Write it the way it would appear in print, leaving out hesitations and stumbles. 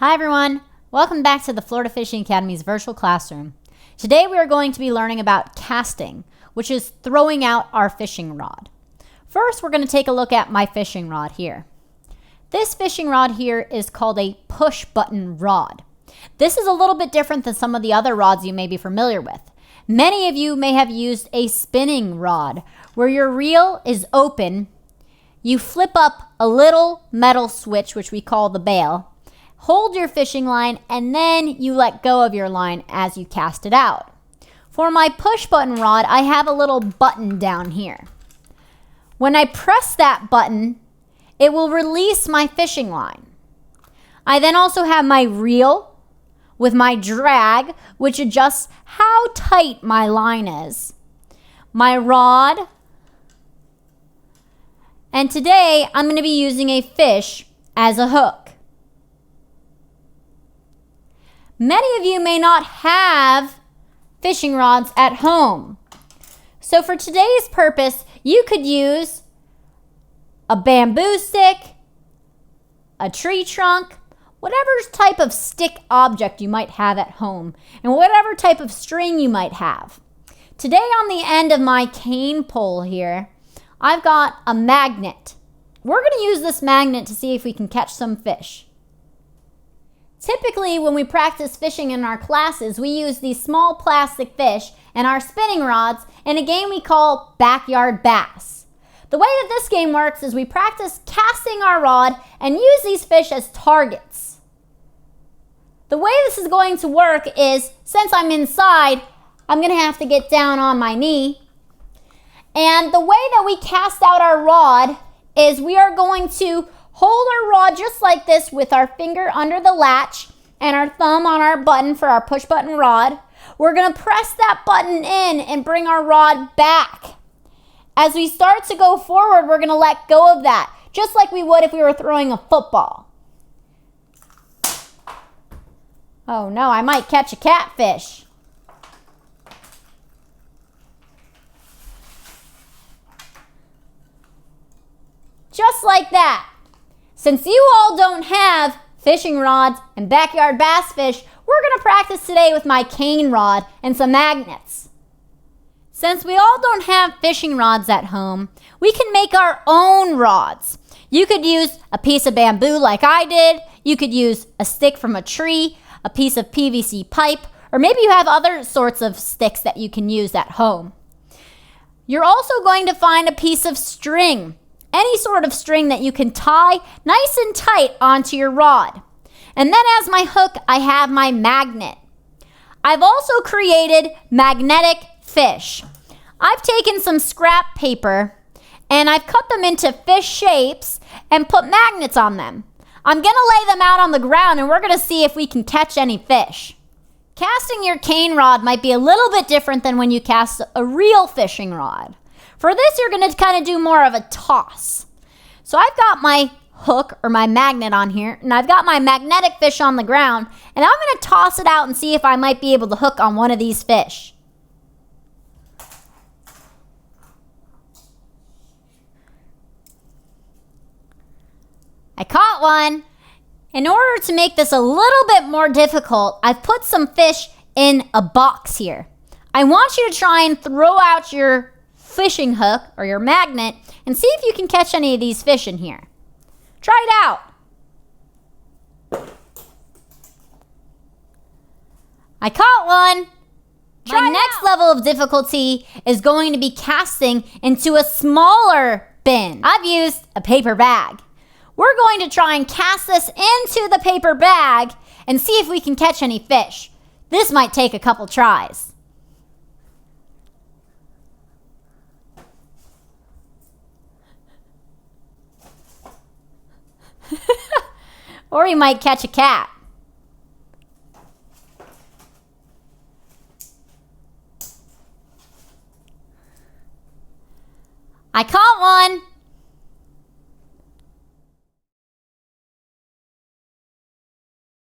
Hi everyone, welcome back to the Florida Fishing Academy's virtual classroom. Today we are going to be learning about casting, which is throwing out our fishing rod. First, we're going to take a look at my fishing rod here. This fishing rod here is called a push button rod. This is a little bit different than some of the other rods you may be familiar with. Many of you may have used a spinning rod where your reel is open. You flip up a little metal switch, which we call the bail, hold your fishing line, and then you let go of your line as you cast it out. For my push button rod, I have a little button down here. When I press that button, it will release my fishing line. I then also have my reel with my drag, which adjusts how tight my line is, my rod, and today I'm going to be using a fish as a hook. Many of you may not have fishing rods at home. So for today's purpose, you could use a bamboo stick, a tree trunk, whatever type of stick object you might have at home, and whatever type of string you might have. Today on the end of my cane pole here, I've got a magnet. We're going to use this magnet to see if we can catch some fish. Typically, when we practice fishing in our classes, we use these small plastic fish and our spinning rods in a game we call backyard bass. The way that this game works is we practice casting our rod and use these fish as targets. The way this is going to work is, since I'm inside, I'm going to have to get down on my knee. And the way that we cast out our rod is we are going to hold our rod just like this with our finger under the latch and our thumb on our button for our push button rod. We're going to press that button in and bring our rod back. As we start to go forward, we're going to let go of that, just like we would if we were throwing a football. Oh no, I might catch a catfish. Just like that. Since you all don't have fishing rods and backyard bass fish, we're going to practice today with my cane rod and some magnets. Since we all don't have fishing rods at home, we can make our own rods. You could use a piece of bamboo like I did. You could use a stick from a tree, a piece of PVC pipe, or maybe you have other sorts of sticks that you can use at home. You're also going to find a piece of string. Any sort of string that you can tie nice and tight onto your rod. And then as my hook, I have my magnet. I've also created magnetic fish. I've taken some scrap paper and I've cut them into fish shapes and put magnets on them. I'm going to lay them out on the ground and we're going to see if we can catch any fish. Casting your cane rod might be a little bit different than when you cast a real fishing rod. For this, you're going to kind of do more of a toss. So I've got my hook or my magnet on here, and I've got my magnetic fish on the ground, and I'm going to toss it out and see if I might be able to hook on one of these fish. I caught one. In order to make this a little bit more difficult, I've put some fish in a box here. I want you to try and throw out your fishing hook or your magnet and see if you can catch any of these fish in here. Try it out. I caught one. My next level of difficulty is going to be casting into a smaller bin. I've used a paper bag. We're going to try and cast this into the paper bag and see if we can catch any fish. This might take a couple tries. Or you might catch a cat. I caught one.